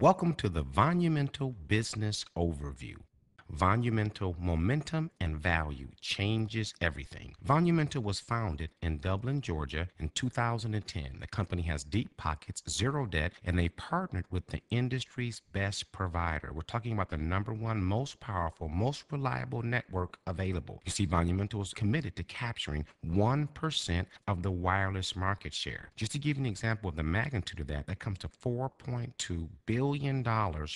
Welcome to the Vonumental Business Overview. Vonumental momentum and value changes everything. Vonumental was founded in Dublin, Georgia in 2010. The company has deep pockets, zero debt, and they partnered with the industry's best provider. We're talking about the number one most powerful, most reliable network available. You see, Vonumental is committed to capturing 1% of the wireless market share. Just to give you an example of the magnitude of that, that comes to $4.2 billion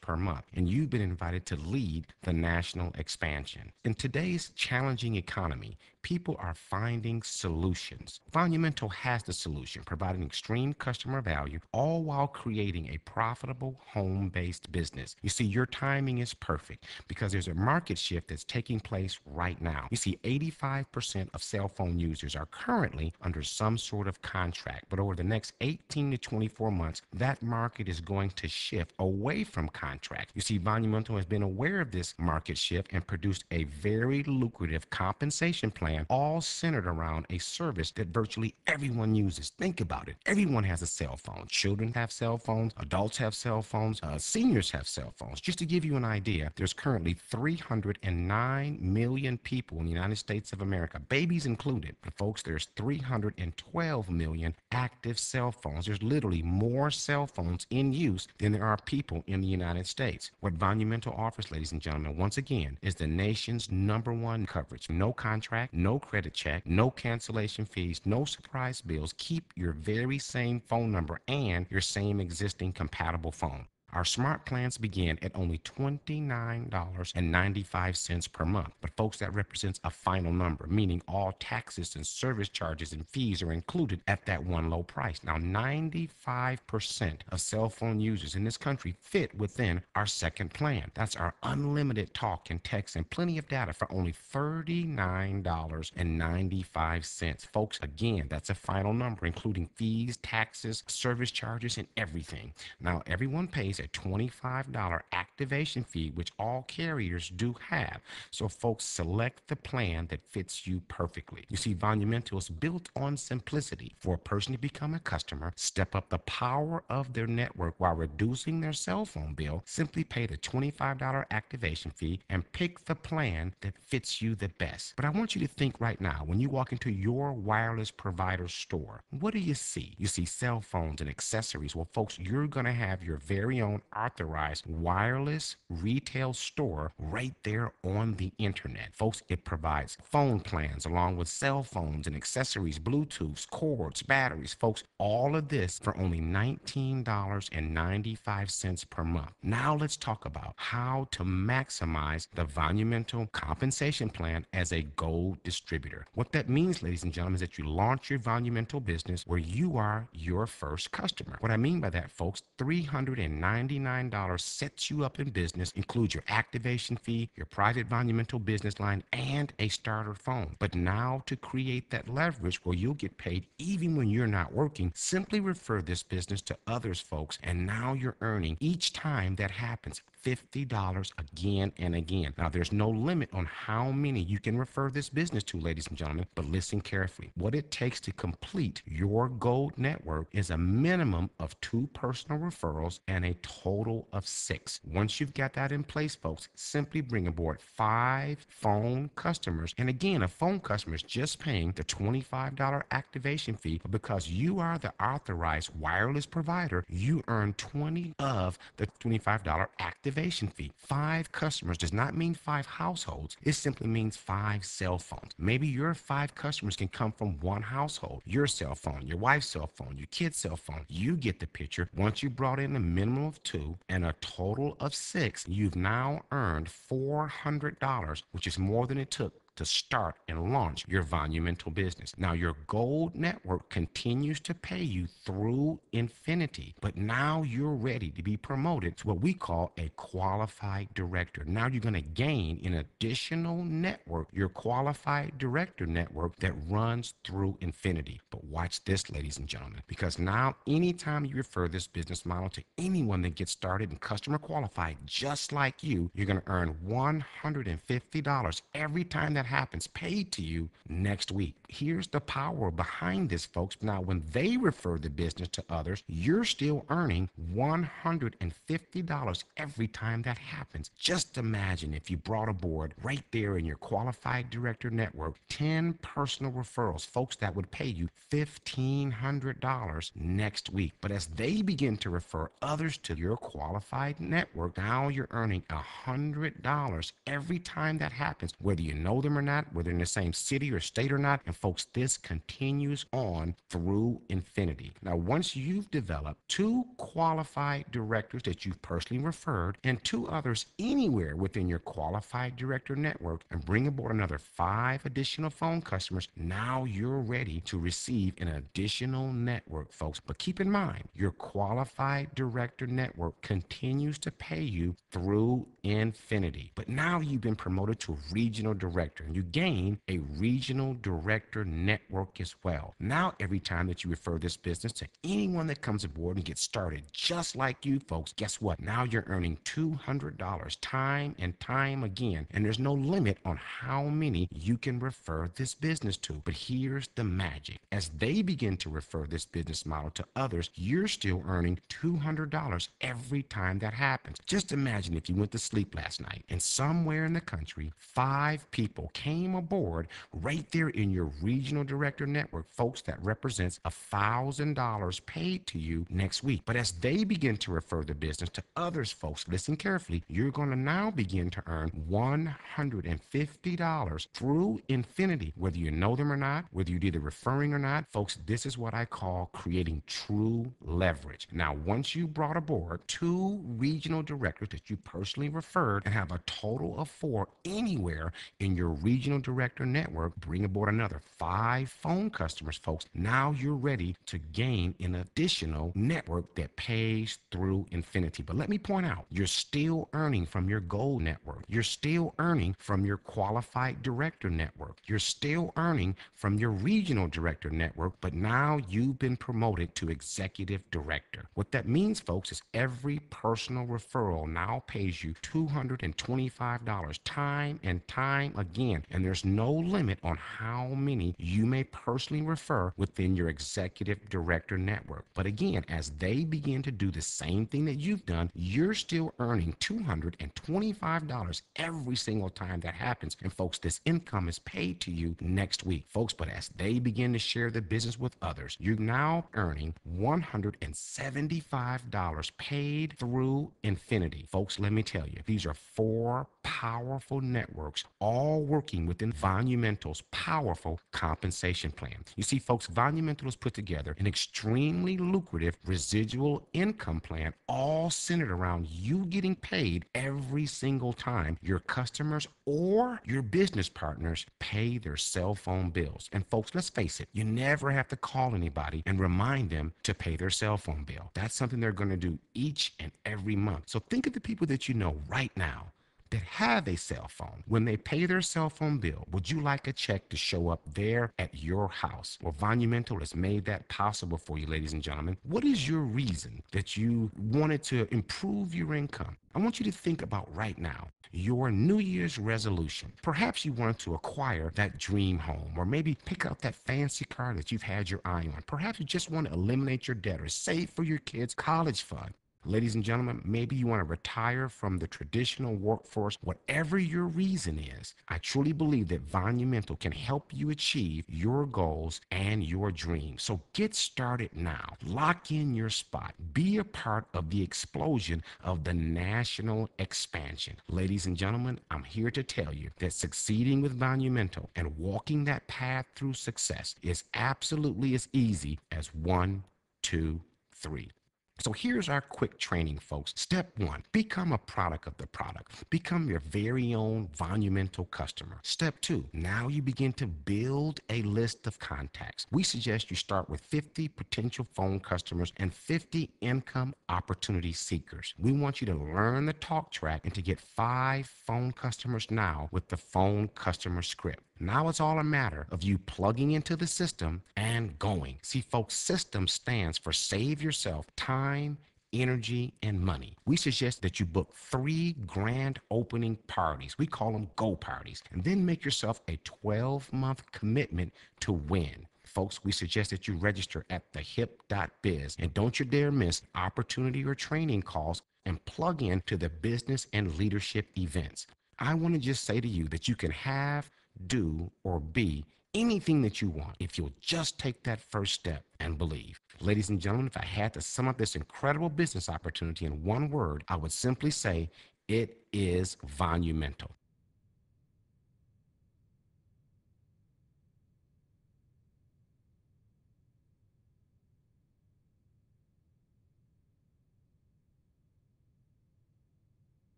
per month. And you've been invited to lead the national expansion. In today's challenging economy, people are finding solutions. Monumental has the solution, providing extreme customer value, all while creating a profitable home-based business. You see, your timing is perfect because there's a market shift that's taking place right now. You see, 85% of cell phone users are currently under some sort of contract, but over the next 18 to 24 months, that market is going to shift away from contract. You see, Monumental has been aware of this market shift and produced a very lucrative compensation plan, all centered around a service that virtually everyone uses. Think about it. Everyone has a cell phone. Children have cell phones, adults have cell phones, seniors have cell phones. Just to give you an idea, there's currently 309 million people in the United States of America, babies included. But folks, there's 312 million active cell phones. There's literally more cell phones in use than there are people in the United States. What Monumental offers, ladies and gentlemen, once again, is the nation's number one coverage. No contract, no credit check, no cancellation fees, no surprise bills. Keep your very same phone number and your same existing compatible phone. Our smart plans begin at only $29.95 per month. But folks, that represents a final number, meaning all taxes and service charges and fees are included at that one low price. Now, 95% of cell phone users in this country fit within our second plan. That's our unlimited talk and text and plenty of data for only $39.95. Folks, again, that's a final number, including fees, taxes, service charges, and everything. Now, everyone pays a $25 activation fee, which all carriers do have. So folks, select the plan that fits you perfectly. You see, Vonumental is built on simplicity. For a person to become a customer, step up the power of their network while reducing their cell phone bill, simply pay the $25 activation fee and pick the plan that fits you the best. But I want you to think right now, when you walk into your wireless provider store, what do you see? You see cell phones and accessories. Well, folks, you're going to have your very own authorized wireless retail store right there on the internet. Folks, it provides phone plans along with cell phones and accessories, Bluetooths, cords, batteries. Folks, all of this for only $19.95 per month. Now let's talk about how to maximize the Monumental compensation plan as a gold distributor. What that means, ladies and gentlemen, is that you launch your Monumental business where you are your first customer. What I mean by that, folks, $399 sets you up in business, includes your activation fee, your private Monumental business line, and a starter phone. But now to create that leverage where you'll get paid even when you're not working, simply refer this business to others, folks, and now you're earning each time that happens $50 again and again. Now, there's no limit on how many you can refer this business to, ladies and gentlemen, but listen carefully. What it takes to complete your gold network is a minimum of 2 personal referrals and a total of 6. Once you've got that in place, folks, simply bring aboard 5 phone customers. And again, a phone customer is just paying the $25 activation fee, but because you are the authorized wireless provider, you earn 20 of the $25 activation fee. 5 customers does not mean 5 households. It simply means 5 cell phones. Maybe your 5 customers can come from one household. Your cell phone, your wife's cell phone, your kid's cell phone. You get the picture. Once you brought in a minimum of 2 and a total of 6, you've now earned $400, which is more than it took to start and launch your Monumental business. Now, your gold network continues to pay you through infinity, but now you're ready to be promoted to what we call a qualified director. Now you're going to gain an additional network, your qualified director network that runs through infinity. But watch this, ladies and gentlemen, because now anytime you refer this business model to anyone that gets started and customer qualified just like you, you're going to earn $150 every time that that happens paid to you next week. Here's the power behind this, folks. Now, when they refer the business to others, you're still earning $150 every time that happens. Just imagine if you brought aboard right there in your qualified director network 10 personal referrals, folks that would pay you $1,500 next week. But as they begin to refer others to your qualified network, now you're earning $100 every time that happens, whether you know them or not, whether in the same city or state or not. And folks, this continues on through infinity. Now, once you've developed two qualified directors that you've personally referred and two others anywhere within your qualified director network, and bring aboard another 5 additional phone customers, now you're ready to receive an additional network, folks. But keep in mind, your qualified director network continues to pay you through infinity. But now you've been promoted to regional director and you gain a regional director network as well. Now, every time that you refer this business to anyone that comes aboard and gets started just like you, folks, guess what? Now you're earning $200 time and time again. And there's no limit on how many you can refer this business to. But here's the magic. As they begin to refer this business model to others, you're still earning $200 every time that happens. Just imagine if you went to sleep last night and somewhere in the country, 5 people came aboard right there in your regional director network, folks, that represents $1,000 paid to you next week. But as they begin to refer the business to others, folks, listen carefully, you're going to now begin to earn $150 through infinity, whether you know them or not, whether you're either referring or not. Folks, this is what I call creating true leverage. Now, once you brought aboard 2 regional directors that you personally referred and have a total of 4 anywhere in your regional director network, bring aboard another 5 phone customers, folks. Now you're ready to gain an additional network that pays through infinity. But let me point out, you're still earning from your gold network. You're still earning from your qualified director network. You're still earning from your regional director network, but now you've been promoted to executive director. What that means, folks, is every personal referral now pays you $225 time and time again. And there's no limit on how many you may personally refer within your executive director network. But again, as they begin to do the same thing that you've done, you're still earning $225 every single time that happens. And folks, this income is paid to you next week, folks. But as they begin to share the business with others, you're now earning $175 paid through infinity. Folks, let me tell you, these are 4 powerful networks all working within Vonumental's powerful compensation plan. You see, folks, Vonumental has put together an extremely lucrative residual income plan, all centered around you getting paid every single time your customers or your business partners pay their cell phone bills. And folks, let's face it, you never have to call anybody and remind them to pay their cell phone bill. That's something they're going to do each and every month. So think of the people that you know right now that have a cell phone. When they pay their cell phone bill, would you like a check to show up there at your house? Well, Vonumental has made that possible for you, ladies and gentlemen. What is your reason that you wanted to improve your income? I want you to think about right now your New Year's resolution. Perhaps you want to acquire that dream home, or maybe pick up that fancy car that you've had your eye on. Perhaps you just want to eliminate your debt or save for your kids' college fund. Ladies and gentlemen, maybe you want to retire from the traditional workforce. Whatever your reason is, I truly believe that Vonumental can help you achieve your goals and your dreams. So get started now. Lock in your spot. Be a part of the explosion of the national expansion. Ladies and gentlemen, I'm here to tell you that succeeding with Vonumental and walking that path through success is absolutely as easy as 1, 2, 3. So here's our quick training, folks. Step 1, become a product of the product. Become your very own Vonumental customer. Step 2, now you begin to build a list of contacts. We suggest you start with 50 potential phone customers and 50 income opportunity seekers. We want you to learn the talk track and to get 5 phone customers now with the phone customer script. Now it's all a matter of you plugging into the system and going. See, folks, system stands for save yourself time, energy, and money. We suggest that you book 3 grand opening parties. We call them go parties. And then make yourself a 12-month commitment to win. Folks, we suggest that you register at thehip.biz. And don't you dare miss opportunity or training calls and plug in to the business and leadership events. I want to just say to you that you can have, do, or be anything that you want if you'll just take that first step and believe. Ladies and gentlemen, if I had to sum up this incredible business opportunity in one word, I would simply say it is monumental.